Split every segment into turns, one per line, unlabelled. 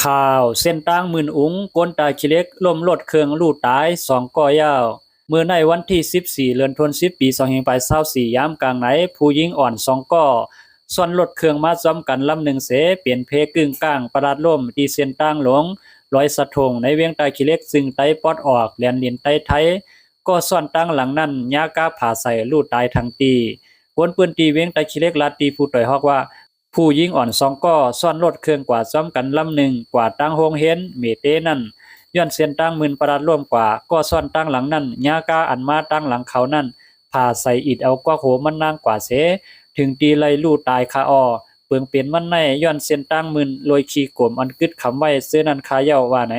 ข่าวเส้นตั้งหมื่นอุงก้นตายขี้เล็กล่มรถเครื่องลู่ตาย2ก่อยาวเมื่อในวันที่14เดือนธันวาคมปี2524ยามกลางไหนผู้หญิงอ่อน2ก่อส่วนรถเครื่องมาซ้อมกันลำหนึ่งเสเปลี่ยนเพกึ่งกลางประดาดล่มที่เส้นตั้งหลงลอยสะทงในเวียงตายขี้เล็กซึ่งไตปอดออกแลนลินไตไทยก็ส่วนตั้งหลังนั้นยากาผ่าใส่ลู่ตายทั้งตีคนปืนตีเวียงตายขี้เล็กลาตีผู้ต่อยฮอกว่าผู้ยิงอ่อน2ก่อซ่อนรถเครื่องกว่าซ้อมกันลำหนึ่งกว่าตั้งโฮงเห็นเมเตนั่นย้อนเส้นตั้งหมื่นประดาดร่วมกว่าก็ซ่อนตั้งหลังนั้นยากาอันมาตั้งหลังเขานั่นผ่าใส่อิดเอากว่าโหมันนางกว่าเสถึงตีไล่ลู่ตายคาออเปิงเป็นมันในย้อนเส้นตั้งหมื่นลอยขี้กลมอันกึดคำไว้เสื้อนั้นคาเย้าว่าไหน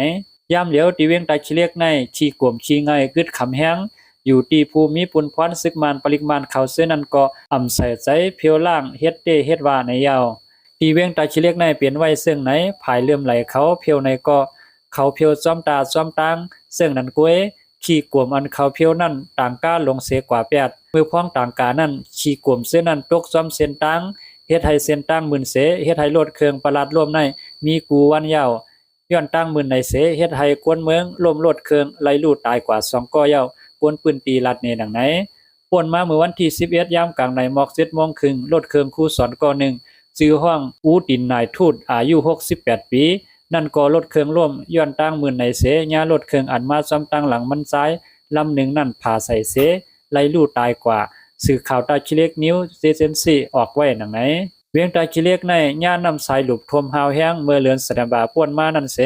ยามเหลียวตีเวียงตาขี้เล็กในขี้กลมขี้ง่ายกึดคำแห้งอยู่ที่ภูมิปุนพรซึกมานปริมาณเขาเสื้อนั้นก็อ่ำใส่ใจเพียวล่างเฮ็ดเตเฮ็ดว่าในยาวที่เวียงตาขี้เล็กในเปลี่ยนไว้ซึ่งไหนภายเลื่อมไหลเขาเพียวในก็เขาเพียวจ้อมตาจ้อมตังซึ่งนั้นก้วยขี้กวมอันเขาเพียวนั่นต่างก้าลงเสกว่า8มือพ้องต่างกานั่นขี้กวมเส้นนั้นตกจ้อมเส้นตังเฮ็ดให้เส้นตังหมื่นเสเฮ็ดให้รถเครื่องประหลาดร่วมในมีกูวันยาวย้อนตั้งหมื่นในเสเฮ็ดให้กวนเมืองล่มรถเครื่องไหลลู่ตายกว่า2ก่อยาวกวนปืนตีลัดเนดังไหนป่นมาเมื่อวันที่11ยามกลางในหมอก7:30นรถเครื่องคู่สอนก่อ1ชื่อห้องอูดินนายทูตอายุ68ปีนั่นก็รถเครื่องร่วมย้อนตั้งหมื่นในเสญารถเครื่องอันมาซ้ำตั้งหลังมันซ้ายลำหนึ่งนั่นผ่าใส่เสไล่ลู่ตายกว่าสื่อข่าวตาขี้เล็กนิ้วเซเซนซี่ออกไว้ดังไหนเวียงตาขี้เล็กในย่านำสายหลุบทมหาวแห้งเมื่อเลือนสนบาป่วนมานั่นเส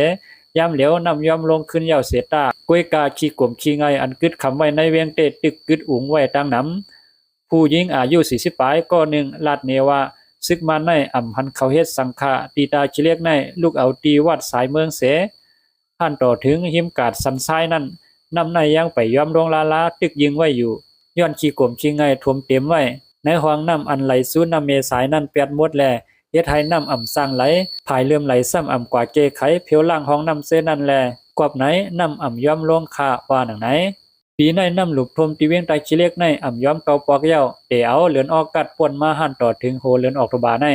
ยามเหลียวนำยอมลงขึ้นยาวเสตากวยกาขี้กลมขี้ไงอันกึดคำไว้ในเวียงเตตึกกึดอุ๋งไว้ตั้งน้ำผู้หญิงอายุ40ปลายก็หนึ่งลาดเนว่าซึกมาในอ่ำพันเขาเฮ็ดสังฆะตีตาขี้เล็กในลูกเอาตีวัดสายเมืองเสท่านต่อถึงหิมกาดสันทรายนั่นนำในยังไปยอมลงลาตึกยิงไว้อยู่ย้อนขี้กลมขี้ไงท่วมเต็มไว้ในห้องน้ำอันไหลสู่น้ำเมสายนั่นเปียดหมดแลเฮ็ดให้น้ำอ่ำสร้างไหลภายเลื่อมไหลซ้ำอ่ำกว่าเกไขเพียวล่างห้องน้ำเสนั่นแลกอบไหนน้ำอ่ำยอมลงคาว่าหนังไหนปีในน้ำหลุบทมตีเวียงตาขี้เล็กในอ่ำย้อมเกาปอกเย้าเตเอาเหลือนออกกัดป่นมาหันต่อถึงโหเหลือนออกตบาใน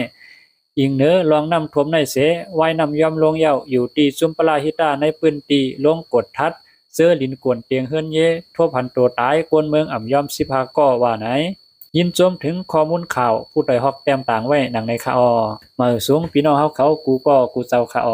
อิงเนื้อลองน้ำทมในเสไว้น้ำย้อมลงเย้าอยู่ตีซุมปลาฮิตาในปืนตีลงกดทัดเสื้อลินกวนเตียงเฮือนเยทั่วพันตัวตายกวนเมืองอ่ำย้อม15ก่อว่าไหนยินจมถึงข้อมูลข่าวผู้ใดฮอกแต้มต่างไว้หนังในคาอมาสูงพี่น้องเฮาเขากูก็กูเจ้าคาอ